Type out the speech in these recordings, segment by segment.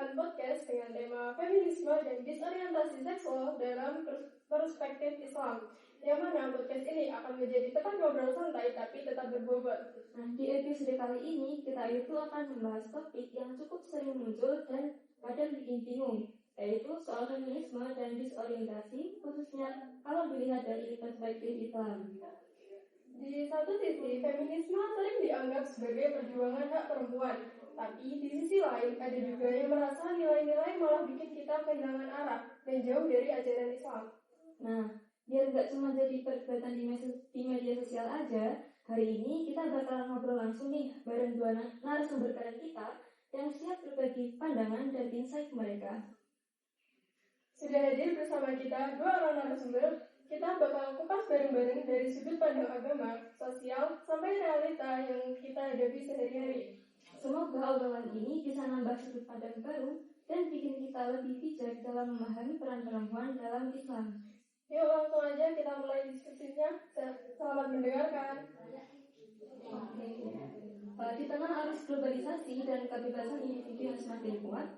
membawakan podcast dengan tema feminisme dan disorientasi seksual dalam perspektif Islam. Yang mana podcast ini akan menjadi tempat ngobrol santai tapi tetap berbobot. Nah, di episode kali ini kita itu akan membahas topik yang cukup sering muncul dan kadang bikin bingung, yaitu soal feminisme dan disorientasi, khususnya kalau dilihat dari perspektif Islam. Di satu sisi, feminisme sering dianggap sebagai perjuangan hak perempuan, tapi di sisi lain ada juga yang merasa nilai-nilai malah bikin kita kehilangan arah dan jauh dari ajaran Islam. Nah, biar nggak cuma jadi perdebatan di media sosial aja, hari ini kita bakalan ngobrol langsung nih bareng dua narasumber keren kita yang siap berbagi pandangan dan insight mereka. Sudah hadir bersama kita dua orang narasumber. Kita bakal kupas bareng-bareng dari sudut pandang agama, sosial, sampai realita yang kita hadapi sehari-hari. Semoga obrolan ini bisa nambah sudut pandang baru dan bikin kita lebih bijak dalam memahami peran perempuan dalam Islam. Yuk langsung aja kita mulai diskusinya. Selamat mendengarkan. Di tengah arus globalisasi dan kebebasan individu yang semakin kuat,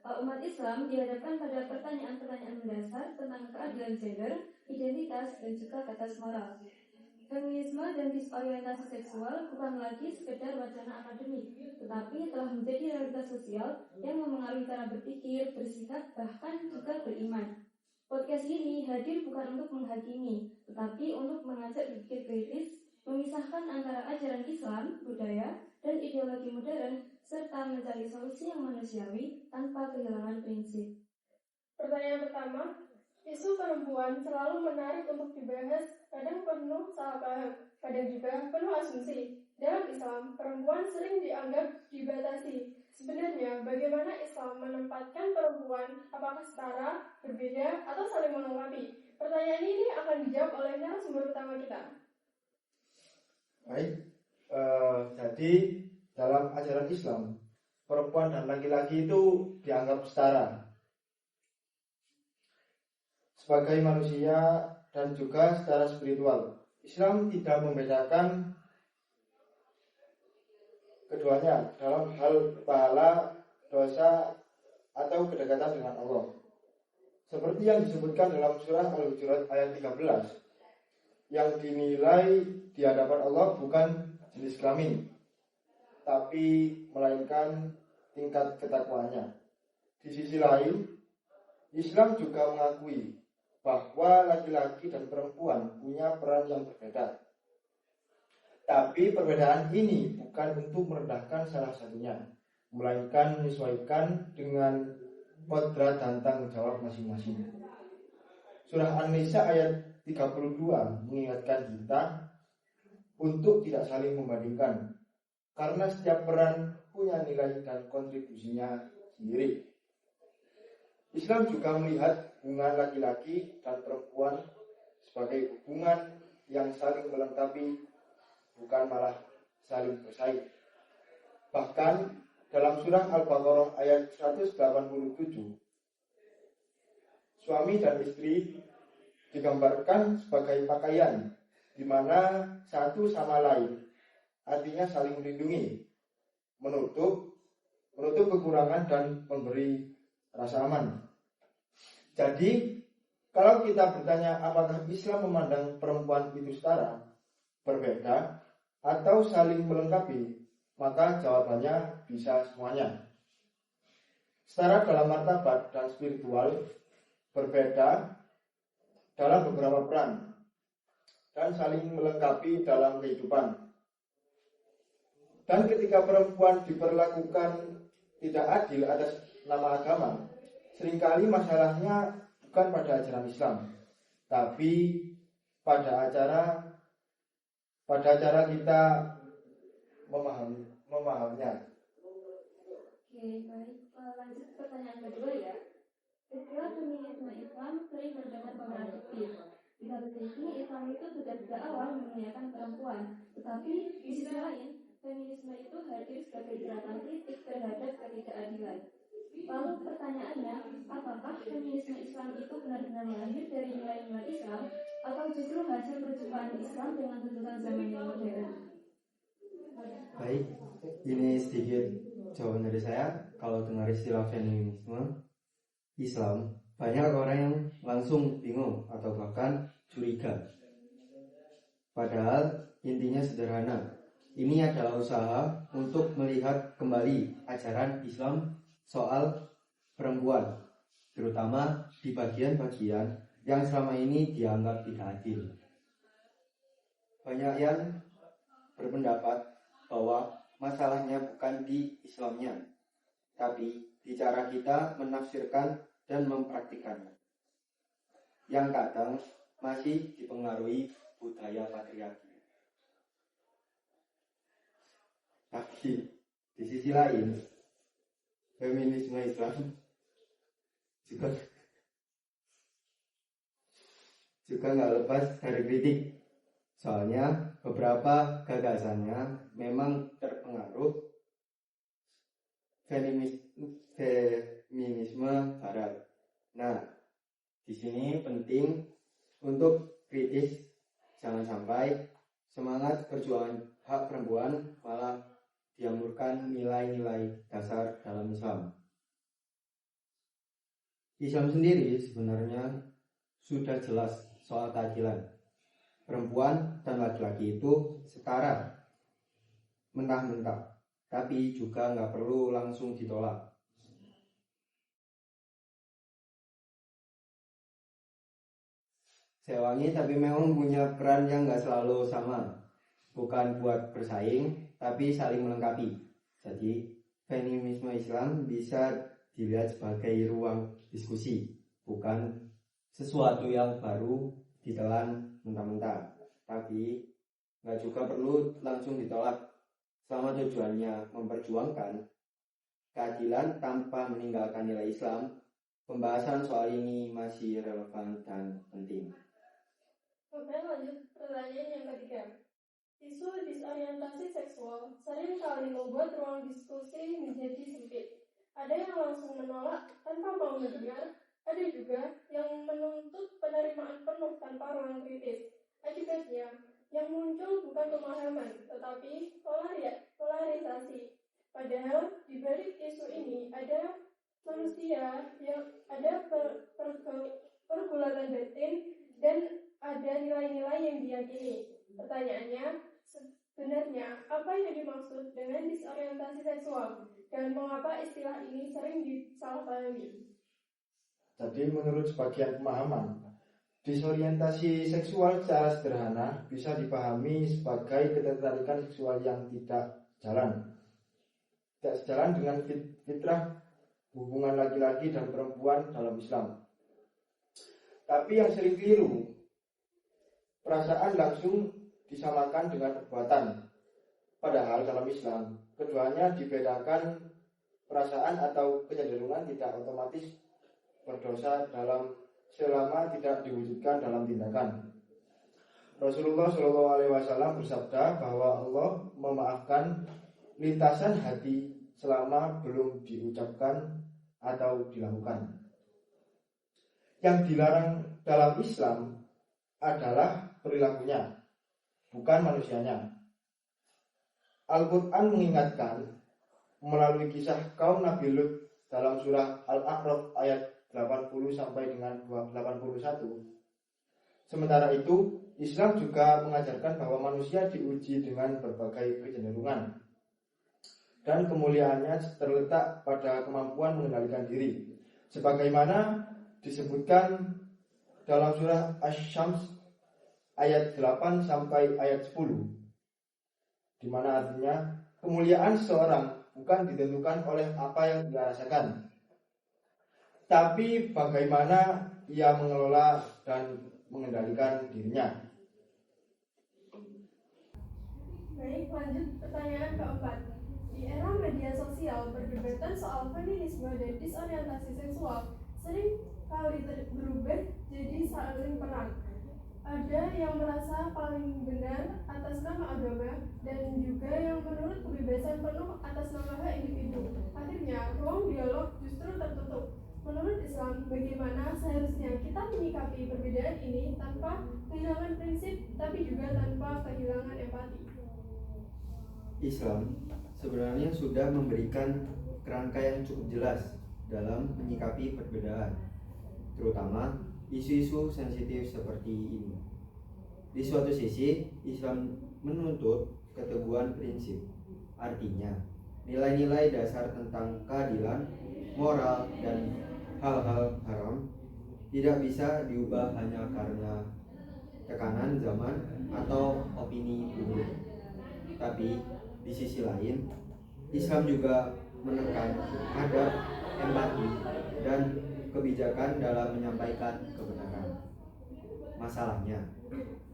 umat Islam dihadapkan pada pertanyaan-pertanyaan mendasar tentang keadilan gender, identitas, dan juga batas moral. Feminisme dan disorientasi seksual bukan lagi sekedar wacana akademik, tetapi telah menjadi realitas sosial yang memengaruhi cara berpikir, bersikap, bahkan juga beriman. Podcast ini hadir bukan untuk menghakimi, tetapi untuk mengajak berpikir kritis, memisahkan antara ajaran Islam, budaya, dan ideologi modern, serta mencari solusi yang manusiawi tanpa kehilangan prinsip. Pertanyaan pertama, isu perempuan selalu menarik untuk dibahas, kadang penuh salah paham, kadang juga penuh asumsi. Dalam Islam, perempuan sering dianggap dibatasi. Sebenarnya, bagaimana Islam menempatkan perempuan, apakah setara, berbeda, atau saling melengkapi? Pertanyaan ini akan dijawab oleh narasumber utama kita. Baik, jadi dalam ajaran Islam, perempuan dan laki-laki itu dianggap setara sebagai manusia dan juga secara spiritual. Islam tidak membedakan keduanya dalam hal pahala, dosa, atau kedekatan dengan Allah. Seperti yang disebutkan dalam surah Al-Hujurat ayat 13, yang dinilai di hadapan Allah bukan jenis kelamin, tapi melainkan tingkat ketakwaannya. Di sisi lain, Islam juga mengakui bahwa laki-laki dan perempuan punya peran yang berbeda. Tapi perbedaan ini bukan untuk merendahkan salah satunya, melainkan menyesuaikan dengan kodrat dan tanggung jawab masing-masing. Surah An-Nisa ayat 32 mengingatkan kita untuk tidak saling membandingkan, karena setiap peran punya nilai dan kontribusinya sendiri. Islam juga melihat hubungan laki-laki dan perempuan sebagai hubungan yang saling melengkapi, bukan malah saling bersaing. Bahkan dalam surah Al-Baqarah ayat 187, suami dan istri digambarkan sebagai pakaian, di mana satu sama lain, artinya saling melindungi, menutup kekurangan dan memberi rasa aman. Jadi, kalau kita bertanya apakah Islam memandang perempuan itu setara, berbeda, atau saling melengkapi, maka jawabannya bisa semuanya. Setara dalam martabat dan spiritual, berbeda dalam beberapa peran, dan saling melengkapi dalam kehidupan. Dan ketika perempuan diperlakukan tidak adil atas nama agama, seringkali masalahnya bukan pada ajaran Islam, tapi pada cara kita memahaminya. Oke, baik. Lanjut ke pertanyaan kedua ya. Istilah feminisme Islam sering terdengar kontradiktif. Di satu sisi, Islam itu sudah sejak awal memuliakan perempuan, tetapi di sisi lain, feminisme itu hadir sebagai gerakan kritik terhadap ketidakadilan. Lalu pertanyaannya, apakah feminisme Islam itu benar-benar lahir dari nilai-nilai Islam atau justru hasil perjumpaan Islam dengan tuntutan zaman yang modern? Baik, ini sedikit jawaban dari saya, kalau dengar istilah feminisme Islam, banyak orang yang langsung bingung atau bahkan curiga. Padahal intinya sederhana. Ini adalah usaha untuk melihat kembali ajaran Islam soal perempuan, terutama di bagian-bagian yang selama ini dianggap tidak adil. Banyak yang berpendapat bahwa masalahnya bukan di Islamnya, tapi di cara kita menafsirkan dan mempraktikannya, yang kadang masih dipengaruhi budaya patriarki. Tapi di sisi lain, feminisme Islam juga nggak lepas dari kritik. Soalnya beberapa gagasannya memang terpengaruh feminisme Barat. Nah, di sini penting untuk kritis, jangan sampai semangat perjuangan hak perempuan malah diamurkan nilai-nilai dasar dalam Islam. Islam sendiri sebenarnya sudah jelas soal keadilan. Perempuan dan laki-laki itu setara, mentah-mentah, tapi juga nggak perlu langsung ditolak. Sewangi tapi memang punya peran yang nggak selalu sama, bukan buat bersaing, tapi saling melengkapi. Jadi feminisme Islam bisa dilihat sebagai ruang diskusi, bukan sesuatu yang baru ditelan mentah-mentah, tapi nggak juga perlu langsung ditolak selama tujuannya memperjuangkan keadilan tanpa meninggalkan nilai Islam. Pembahasan soal ini masih relevan dan penting. Oke, lanjut pertanyaan yang ketiga. Isu disorientasi seksual sering kali membuat ruang diskusi menjadi sempit. Ada yang langsung menolak tanpa mau mendengar, ada juga yang menuntut penerimaan penuh tanpa ruang kritis. Akibatnya, yang muncul bukan pemahaman, tetapi polarisasi. Padahal di balik isu ini ada manusia yang ada pergulatan batin dan ada nilai-nilai yang diyakini. Pertanyaannya, sebenarnya apa yang dimaksud dengan disorientasi seksual dan mengapa istilah ini sering disalahpahami? Jadi menurut sebagian pemahaman, disorientasi seksual secara sederhana bisa dipahami sebagai ketertarikan seksual yang tidak sejalan dengan fitrah hubungan laki-laki dan perempuan dalam Islam. Tapi yang sering keliru, perasaan langsung disamakan dengan perbuatan. Padahal dalam Islam, keduanya dibedakan. Perasaan atau kecenderungan tidak otomatis berdosa selama tidak diwujudkan dalam tindakan. Rasulullah SAW bersabda bahwa Allah memaafkan lintasan hati selama belum diucapkan atau dilakukan. Yang dilarang dalam Islam adalah perilakunya, bukan manusianya. Al-Quran mengingatkan melalui kisah kaum Nabi Lut dalam surah Al-A'raf ayat 80 sampai dengan 81. Sementara itu, Islam juga mengajarkan bahwa manusia diuji dengan berbagai kecenderungan dan kemuliaannya terletak pada kemampuan mengendalikan diri, sebagaimana disebutkan dalam surah Asy-Syams ayat 8 sampai ayat 10, di mana artinya kemuliaan seseorang bukan ditentukan oleh apa yang dia rasakan, tapi bagaimana ia mengelola dan mengendalikan dirinya. Baik, lanjut pertanyaan keempat. Di era media sosial, perdebatan soal feminisme dan disorientasi seksual sering kali berubah jadi saling perang. Ada yang merasa paling benar atas nama agama dan juga yang menurut kebebasan penuh atas nama hak individu. Akhirnya, ruang dialog justru tertutup. Menurut Islam, bagaimana seharusnya kita menyikapi perbedaan ini tanpa kehilangan prinsip, tapi juga tanpa kehilangan empati? Islam sebenarnya sudah memberikan kerangka yang cukup jelas dalam menyikapi perbedaan, terutama isu-isu sensitif seperti ini. Di suatu sisi, Islam menuntut keteguhan prinsip, artinya nilai-nilai dasar tentang keadilan, moral, dan hal-hal haram tidak bisa diubah hanya karena tekanan zaman atau opini publik. Tapi di sisi lain, Islam juga menekan adab, empati, dan kebijakan dalam menyampaikan kebenaran. Masalahnya,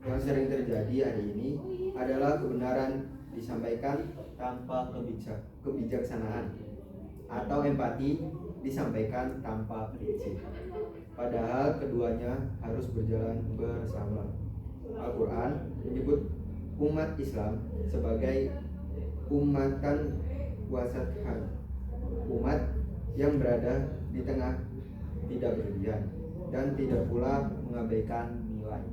yang sering terjadi hari ini adalah kebenaran disampaikan tanpa kebijaksanaan, atau empati disampaikan tanpa prinsip. Padahal keduanya harus berjalan bersama. Al-Quran menyebut umat Islam sebagai umatan wasathan, umat yang berada di tengah, tidak berlebihan dan tidak pula mengabaikan nilai.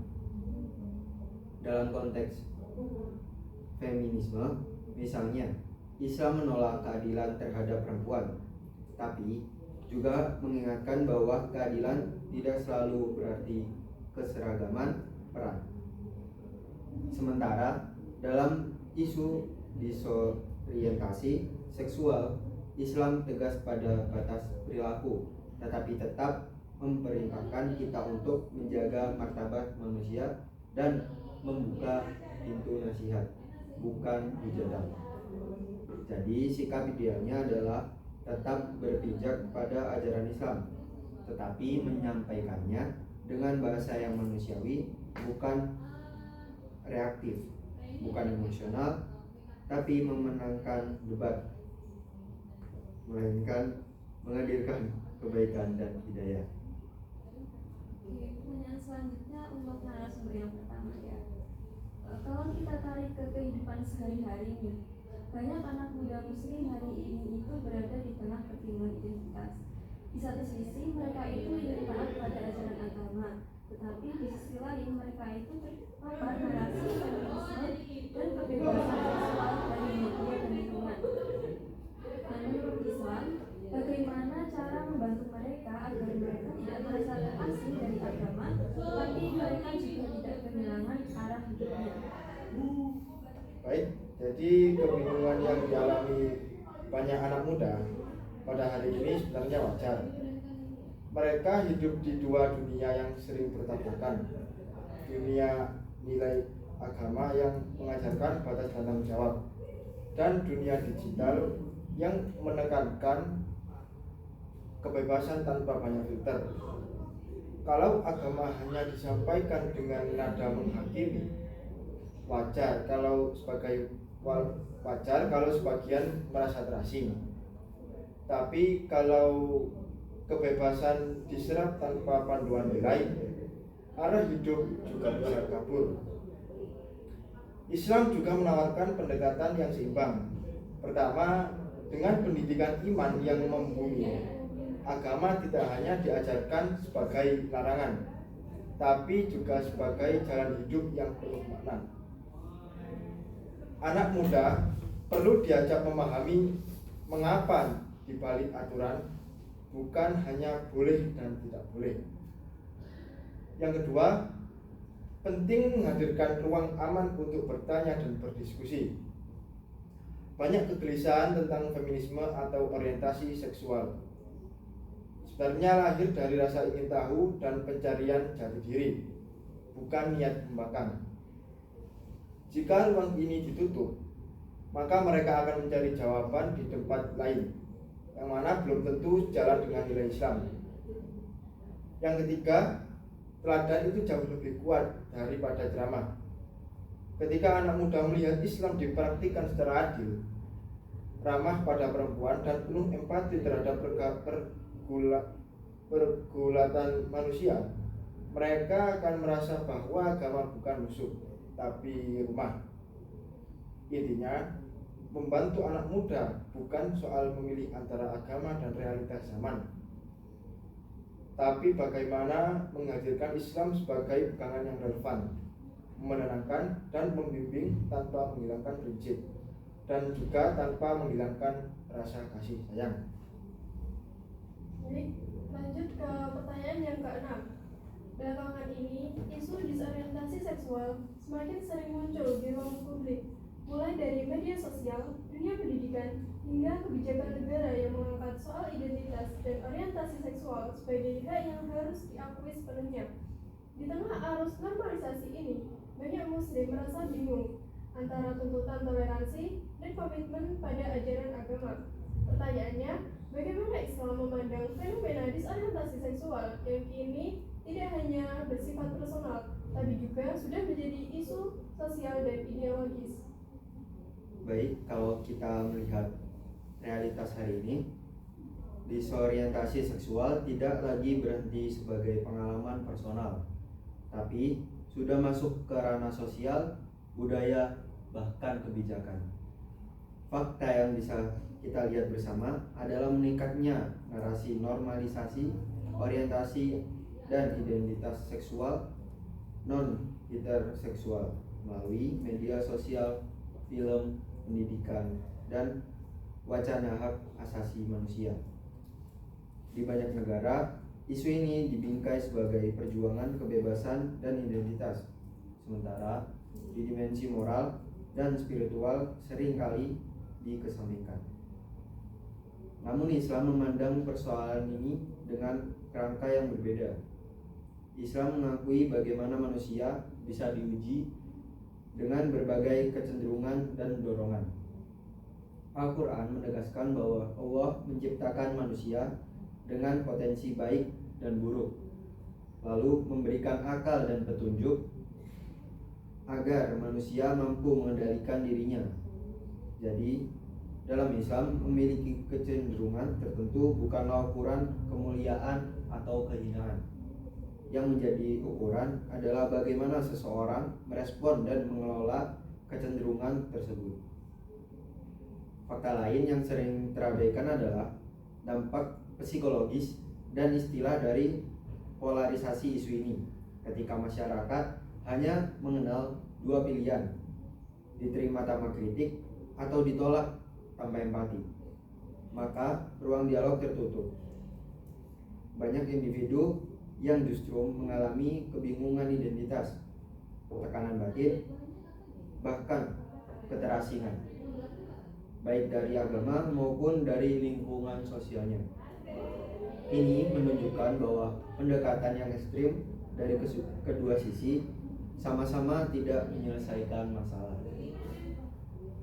Dalam konteks feminisme, misalnya, Islam menolak keadilan terhadap perempuan, tapi juga mengingatkan bahwa keadilan tidak selalu berarti keseragaman peran. Sementara dalam isu disorientasi seksual, Islam tegas pada batas perilaku, tetapi tetap memerintahkan kita untuk menjaga martabat manusia dan membuka pintu nasihat, bukan hujatan. Jadi sikap idealnya adalah tetap berpijak pada ajaran Islam, tetapi menyampaikannya dengan bahasa yang manusiawi, bukan reaktif, bukan emosional, tapi memenangkan debat, melainkan menghadirkan kebaikan dan hidayah. Oke, pertanyaan selanjutnya untuk narasumber yang pertama ya. Kalau kita tarik ke kehidupan sehari-hari nih, banyak anak muda muslim hari ini itu berada di tengah kebingungan identitas. Di satu sisi mereka itu ingin taat pada ajaran agama, tetapi di sisi lain mereka itu terpapar narasi feminisme dan kebebasan seksual dari media dan lingkungan. Nah, menurut Islam, bagaimana cara membantu mereka agar mereka tidak merasa terasing dari agama, tetapi mereka juga tidak kehilangan arah hidupnya? Baik, jadi kebingungan yang dialami banyak anak muda pada hari ini sebenarnya wajar. Mereka hidup di dua dunia yang sering bertabrakan. Dunia nilai agama yang mengajarkan batas dan tanggung jawab, dan dunia digital yang menekankan kebebasan tanpa banyak filter. Kalau agama hanya disampaikan dengan nada menghakimi, wajar kalau sebagian merasa terasing. Tapi kalau kebebasan diserap tanpa panduan nilai, arah hidup juga bisa kabur. Islam juga menawarkan pendekatan yang seimbang. Pertama, dengan pendidikan iman yang membumi, agama tidak hanya diajarkan sebagai larangan, tapi juga sebagai jalan hidup yang penuh makna. Anak muda perlu diajak memahami mengapa di balik aturan, bukan hanya boleh dan tidak boleh. Yang kedua, penting menghadirkan ruang aman untuk bertanya dan berdiskusi. Banyak kegelisahan tentang feminisme atau orientasi seksual sebenarnya lahir dari rasa ingin tahu dan pencarian jati diri, bukan niat membangkang. Jika ruang ini ditutup, maka mereka akan mencari jawaban di tempat lain, yang mana belum tentu jalan dengan nilai Islam. Yang ketiga, teladan itu jauh lebih kuat daripada ceramah. Ketika anak muda melihat Islam dipraktikkan secara adil, ramah pada perempuan, dan penuh empati terhadap pergulatan manusia, mereka akan merasa bahwa agama bukan musuh, tapi rumah. Intinya, membantu anak muda bukan soal memilih antara agama dan realitas zaman, tapi bagaimana menghadirkan Islam sebagai pegangan yang relevan, menenangkan dan membimbing tanpa menghilangkan prinsip. dan juga tanpa menghilangkan rasa kasih sayang. Baik, lanjut ke pertanyaan yang keenam. Belakangan ini, isu disorientasi seksual semakin sering muncul di ruang publik, mulai dari media sosial, dunia pendidikan, hingga kebijakan negara yang mengangkat soal identitas dan orientasi seksual sebagai hak yang harus diakui sepenuhnya. Di tengah arus normalisasi ini, banyak muslim merasa bingung antara tuntutan toleransi dan komitmen pada ajaran agama. Pertanyaannya, bagaimana Islam memandang fenomena disorientasi seksual yang kini tidak hanya bersifat personal, tapi juga sudah menjadi isu sosial dan ideologis? Baik, kalau kita melihat realitas hari ini, disorientasi seksual tidak lagi berhenti sebagai pengalaman personal, tapi sudah masuk ke ranah sosial, budaya, bahkan kebijakan. Fakta yang bisa kita lihat bersama adalah meningkatnya narasi normalisasi, orientasi, dan identitas seksual non-heteroseksual melalui media sosial, film, pendidikan, dan wacana hak asasi manusia. Di banyak negara, isu ini dibingkai sebagai perjuangan kebebasan dan identitas, sementara di dimensi moral dan spiritual seringkali dikesampingkan. Namun Islam memandang persoalan ini dengan kerangka yang berbeda. Islam mengakui bagaimana manusia bisa diuji dengan berbagai kecenderungan dan dorongan. Al-Quran menegaskan bahwa Allah menciptakan manusia dengan potensi baik dan buruk, lalu memberikan akal dan petunjuk agar manusia mampu mengendalikan dirinya. Jadi, dalam Islam memiliki kecenderungan tertentu bukanlah ukuran kemuliaan atau kehinaan. Yang menjadi ukuran adalah bagaimana seseorang merespon dan mengelola kecenderungan tersebut. Fakta lain yang sering terabaikan adalah dampak psikologis dan istilah dari polarisasi isu ini. Ketika masyarakat hanya mengenal dua pilihan, diterima tanpa kritik atau ditolak tanpa empati, maka ruang dialog tertutup. Banyak individu yang justru mengalami kebingungan identitas, tekanan batin, bahkan keterasingan, baik dari agama maupun dari lingkungan sosialnya. Ini menunjukkan bahwa pendekatan yang ekstrim dari kedua sisi sama-sama tidak menyelesaikan masalah.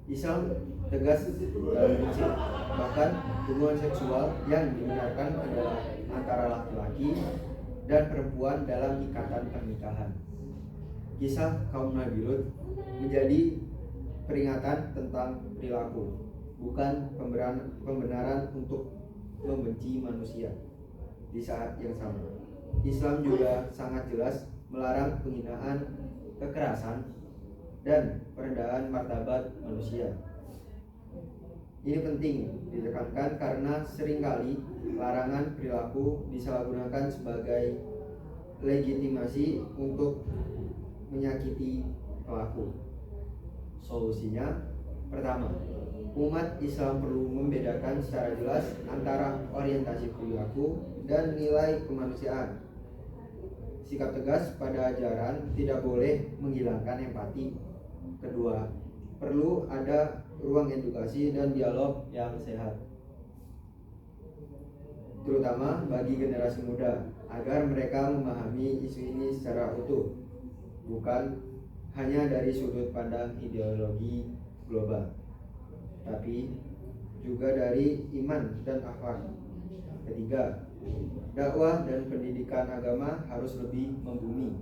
Islam tegas dalam prinsip, bahkan hubungan seksual yang dibenarkan adalah antara laki-laki dan perempuan dalam ikatan pernikahan. Kisah kaum Nabi Lut menjadi peringatan tentang perilaku, bukan pembenaran untuk membenci manusia. Di saat yang sama, Islam juga sangat jelas melarang penghinaan, kekerasan, dan perendahan martabat manusia. Ini penting ditekankan karena seringkali larangan perilaku disalahgunakan sebagai legitimasi untuk menyakiti pelaku. Solusinya, pertama, umat Islam perlu membedakan secara jelas antara orientasi perilaku dan nilai kemanusiaan. Sikap tegas pada ajaran tidak boleh menghilangkan empati. Kedua, perlu ada ruang edukasi dan dialog yang sehat, terutama bagi generasi muda, agar mereka memahami isu ini secara utuh, bukan hanya dari sudut pandang ideologi global, tapi juga dari iman dan akhlak. Ketiga, dakwah dan pendidikan agama harus lebih membumi,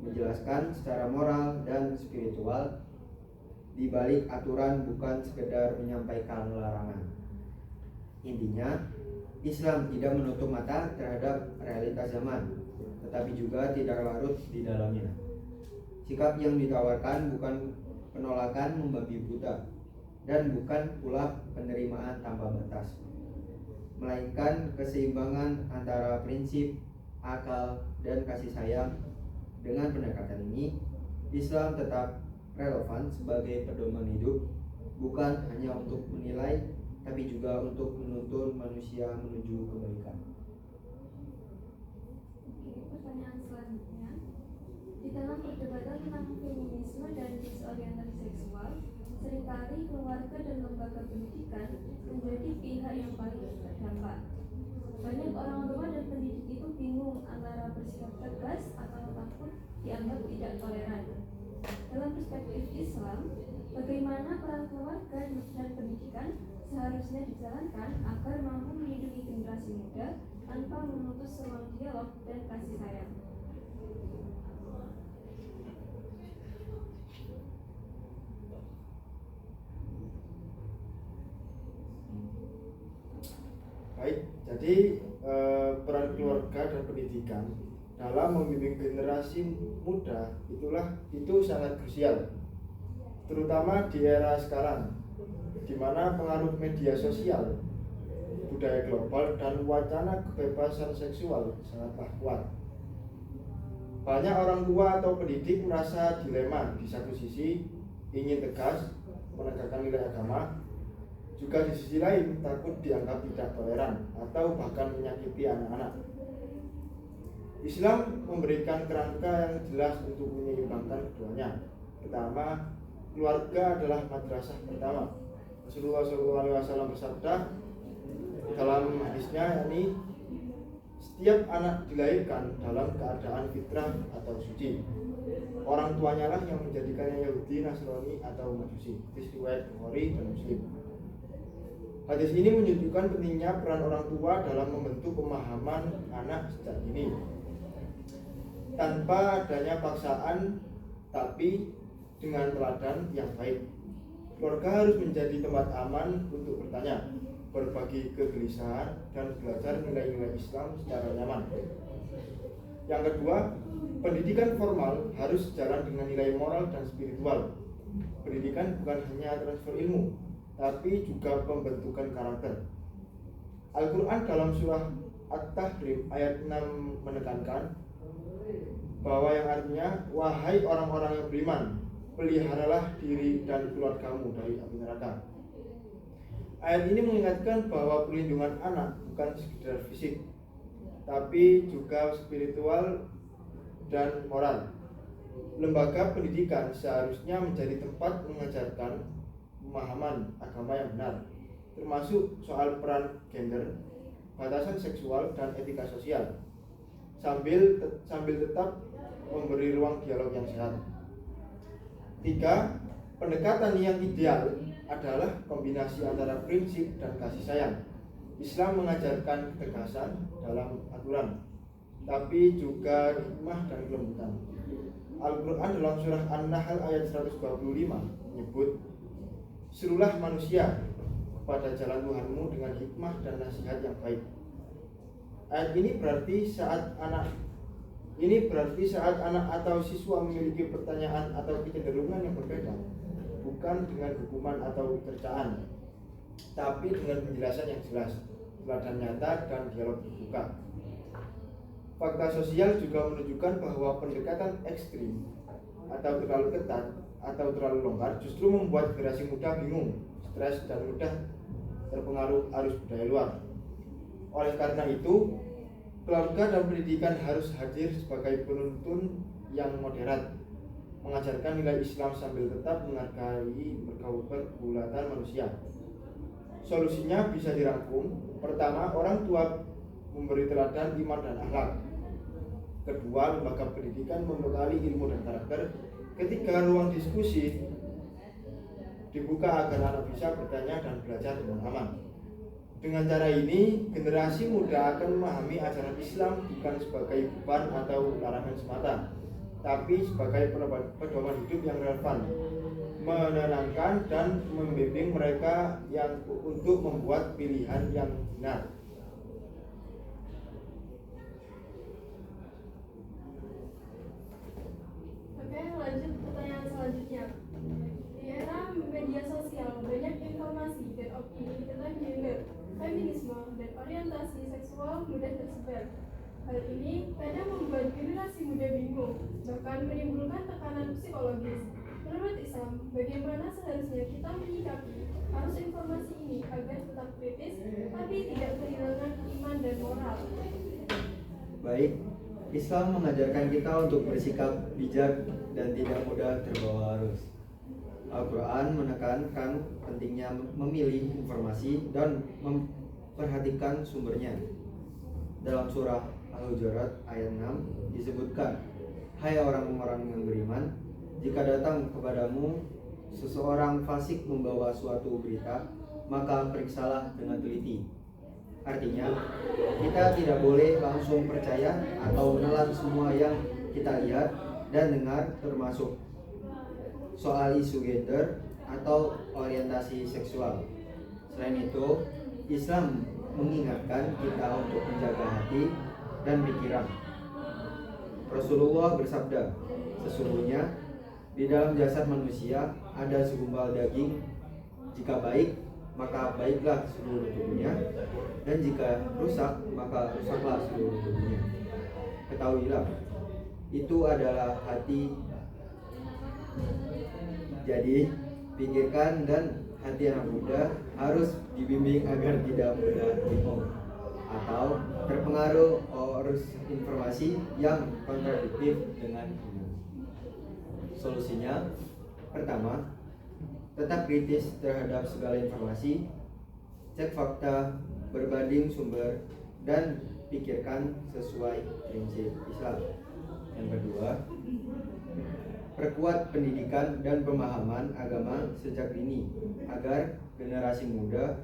menjelaskan secara moral dan spiritual di balik aturan, bukan sekedar menyampaikan larangan. Intinya, Islam tidak menutup mata terhadap realitas zaman, tetapi juga tidak larut di dalamnya. Sikap yang ditawarkan bukan penolakan membabi buta, dan bukan pula penerimaan tanpa batas, melainkan keseimbangan antara prinsip, akal, dan kasih sayang. Dengan pendekatan ini, Islam tetap relevan sebagai pedoman hidup, bukan bukan hanya untuk menilai, tapi juga untuk menuntun manusia menuju kebaikan. Oke, pertanyaan selanjutnya. Di dalam perdebatan tentang feminisme dan disorientasi seksual, seringkali keluarga dan lembaga pendidikan menjadi pihak yang paling terdampak. Banyak orang tua dan pendidik itu bingung antara bersikap tegas atau takut dianggap tidak toleran. Dalam perspektif Islam, bagaimana peran keluarga dan pendidikan seharusnya dijalankan agar mampu melindungi generasi muda tanpa memutus ruang dialog dan kasih sayang? Baik, jadi peran keluarga dan pendidikan dalam membimbing generasi muda itu sangat krusial, terutama di era sekarang, di mana pengaruh media sosial, budaya global, dan wacana kebebasan seksual sangatlah kuat. Banyak orang tua atau pendidik merasa dilema, di satu sisi ingin tegas menegakkan nilai agama, juga di sisi lain takut dianggap tidak toleran atau bahkan menyakiti anak-anak. Islam memberikan kerangka yang jelas untuk menyeimbangkan keduanya. Pertama, keluarga adalah madrasah pertama. Rasulullah SAW bersabda dalam hadisnya, yakni setiap anak dilahirkan dalam keadaan fitrah atau suci. Orang tuanya lah yang menjadikannya Yahudi, Nasrani, atau Majusi. Hadis riwayat Bukhari dan Muslim. Hadis ini menunjukkan pentingnya peran orang tua dalam membentuk pemahaman anak sejak dini, tanpa adanya paksaan, tapi dengan teladan yang baik. Keluarga harus menjadi tempat aman untuk bertanya, berbagi kegelisahan, dan belajar nilai-nilai Islam secara nyaman. Yang kedua, pendidikan formal harus sejalan dengan nilai moral dan spiritual. Pendidikan bukan hanya transfer ilmu, tapi juga pembentukan karakter. Al-Quran dalam surah At-Tahrim ayat 6 menekankan bahwa yang artinya, wahai orang-orang yang beriman, peliharalah diri dan keluargamu dari api neraka. Ayat ini mengingatkan bahwa perlindungan anak bukan sekedar fisik, tapi juga spiritual dan moral. Lembaga pendidikan seharusnya menjadi tempat mengajarkan pemahaman agama yang benar, termasuk soal peran gender, batasan seksual, dan etika sosial, sambil tetap memberi ruang dialog yang sehat. 3. Pendekatan yang ideal adalah kombinasi antara prinsip dan kasih sayang. Islam mengajarkan ketegasan dalam aturan, tapi juga hikmah dan kelembutan. Al-Quran dalam surah An-Nahl ayat 125 menyebut, serulah manusia kepada jalan Tuhanmu dengan hikmah dan nasihat yang baik. Ayat ini berarti saat anak atau siswa memiliki pertanyaan atau kecenderungan yang berbeda, bukan dengan hukuman atau cercaan, tapi dengan penjelasan yang jelas, teladan nyata, dan dialog terbuka. Fakta sosial juga menunjukkan bahwa pendekatan ekstrim atau terlalu ketat atau terlalu longgar justru membuat generasi muda bingung, stres, dan mudah terpengaruh arus budaya luar. Oleh karena itu, keluarga dan pendidikan harus hadir sebagai penuntun yang moderat, mengajarkan nilai Islam sambil tetap menghargai pergulatan manusia. Solusinya bisa dirangkum. Pertama, orang tua memberi teladan iman dan akhlak. Kedua, lembaga pendidikan membekali ilmu dan karakter. Ketiga, ruang diskusi dibuka agar anak bisa bertanya dan belajar dengan aman. Dengan cara ini, generasi muda akan memahami ajaran Islam bukan sebagai beban atau larangan semata, tapi sebagai pedoman hidup yang relevan, menenangkan, dan membimbing mereka untuk membuat pilihan yang benar. Oke, lanjut pertanyaan selanjutnya. Di era media sosial, banyak informasi dan opini tentang gender, feminisme, dan orientasi seksual mudah tersebar. Hal ini kadang membuat generasi muda bingung, bahkan menimbulkan tekanan psikologis. Menurut Islam, bagaimana seharusnya kita menyikapi baik, Islam mengajarkan kita untuk bersikap bijak dan tidak mudah terbawa arus. Al-Quran menekankan pentingnya memilih informasi dan memperhatikan sumbernya. Dalam surah Al-Hujurat ayat 6 disebutkan, "Hai orang-orang yang beriman, jika datang kepadamu seseorang fasik membawa suatu berita, maka periksalah dengan teliti." Artinya, kita tidak boleh langsung percaya atau menelan semua yang kita lihat dan dengar, termasuk soal isu gender atau orientasi seksual. Selain itu, Islam mengingatkan kita untuk menjaga hati dan pikiran. Rasulullah bersabda, "Sesungguhnya di dalam jasad manusia ada segumpal daging. Jika baik, maka baiklah seluruh tubuhnya, dan jika rusak, maka rusaklah seluruh tubuhnya. Ketahuilah, itu adalah hati. Jadi, pikirkan dan hati anak muda harus dibimbing agar tidak mudah bingung atau terpengaruh arus informasi yang kontradiktif dengan iman." Solusinya, pertama, tetap kritis terhadap segala informasi, cek fakta, berbanding sumber, dan pikirkan sesuai prinsip Islam. Yang kedua, perkuat pendidikan dan pemahaman agama sejak dini agar generasi muda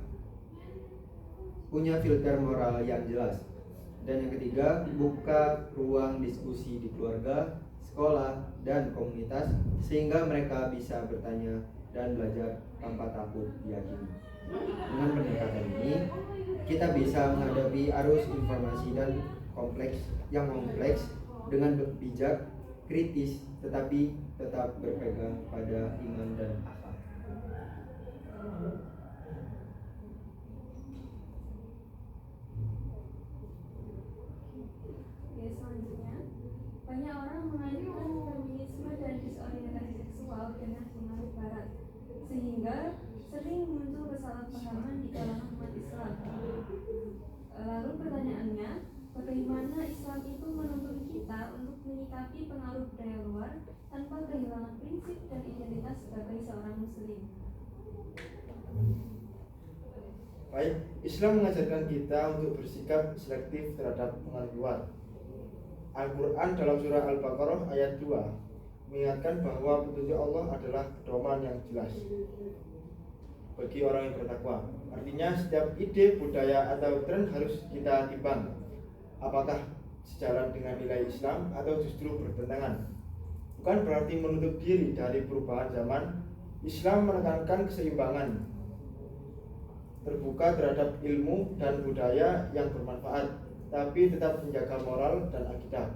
punya filter moral yang jelas. Dan yang ketiga, buka ruang diskusi di keluarga, sekolah, dan komunitas sehingga mereka bisa bertanya dan belajar tanpa takut diyakini. Dengan pendekatan ini, kita bisa menghadapi arus informasi dan kompleks dengan bijak, kritis, tetapi tetap berpegang pada iman dan akhlak. Oke, selanjutnya, banyak orang mengaitkan feminisme dan disorientasi seksual dengan pengaruh barat, sehingga sering muncul kesalahpahaman di kalangan umat Islam. Lalu pertanyaannya, bagaimana Islam itu menuntun kita untuk menyikapi pengaruh budaya luar tanpa kehilangan prinsip dan identitas sebagai seorang muslim? Baik, Islam mengajarkan kita untuk bersikap selektif terhadap pengaruh luar. Al-Quran dalam surah Al-Baqarah ayat 2 mengingatkan bahwa petunjuk Allah adalah pedoman yang jelas bagi orang yang bertakwa. Artinya setiap ide, budaya, atau tren harus kita timbang apakah sejalan dengan nilai Islam atau justru bertentangan. Bukan berarti menutup diri dari perubahan zaman. Islam menekankan keseimbangan, terbuka terhadap ilmu dan budaya yang bermanfaat, tapi tetap menjaga moral dan akidah.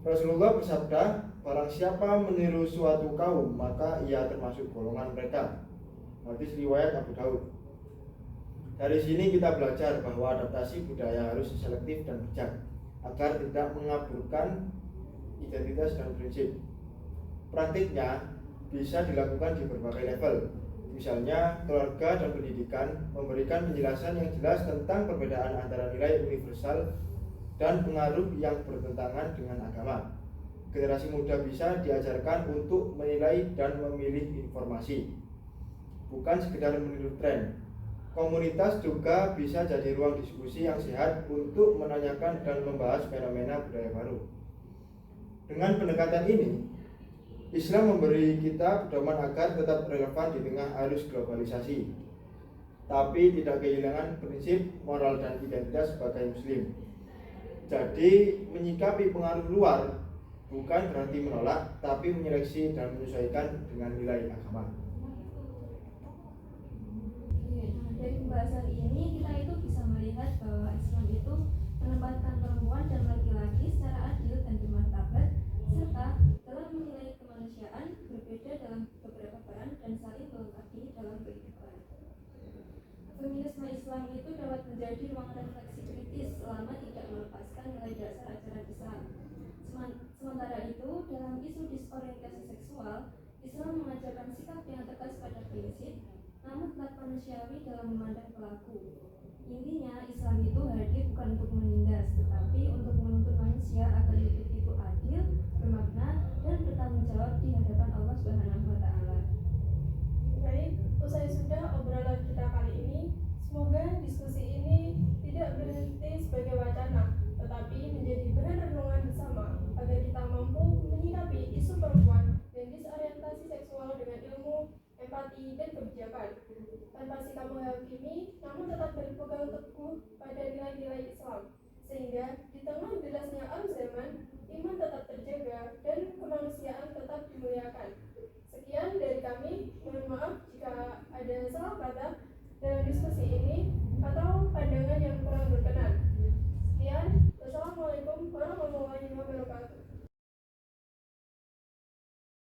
Rasulullah bersabda, "Barang siapa meniru suatu kaum, maka ia termasuk golongan mereka." Hadis riwayat Abu Daud. Dari sini kita belajar bahwa adaptasi budaya harus selektif dan bijak agar tidak mengaburkan identitas dan prinsip. Praktiknya bisa dilakukan di berbagai level. Misalnya, keluarga dan pendidikan memberikan penjelasan yang jelas tentang perbedaan antara nilai universal dan pengaruh yang bertentangan dengan agama. Generasi muda bisa diajarkan untuk menilai dan memilih informasi, bukan sekedar meniru tren. Komunitas juga bisa jadi ruang diskusi yang sehat untuk menanyakan dan membahas fenomena budaya baru. Dengan pendekatan ini, Islam memberi kita pedoman agar tetap relevan di tengah arus globalisasi, tapi tidak kehilangan prinsip moral dan identitas sebagai muslim. Jadi, menyikapi pengaruh luar bukan berarti menolak, tapi menyeleksi dan menyesuaikan dengan nilai agama. Dari pembahasan ini kita itu bisa melihat bahwa Islam itu menempatkan perempuan dan laki-laki secara adil dan bermartabat, serta telah menilai kemanusiaan berbeda dalam beberapa peran dan saling melengkapi dalam kehidupan. Feminisme Islam itu dapat menjadi ruang refleksi kritis selama tidak melepaskan nilai dasar ajaran Islam. Sementara itu, dalam isu disorientasi seksual, Islam mengajarkan sikap yang tegas pada prinsip, namun tetap manusiawi dalam memandang pelaku. Intinya, Islam itu hadir bukan untuk menindas, tetapi untuk menuntut manusia agar hidup itu adil, bermakna, dan bertanggung jawab di hadapan Allah Subhanahu wa Ta'ala. Baik, usai sudah obrolan kita kali ini, semoga diskusi ini tidak berhenti sebagai wacana, tetapi menjadi bahan renungan bersama agar kita mampu menyikapi isu perempuan dan disorientasi seksual dengan ilmu, empati, dan kebijakan. Tanpa sikap menghakimi, namun tetap berpegang teguh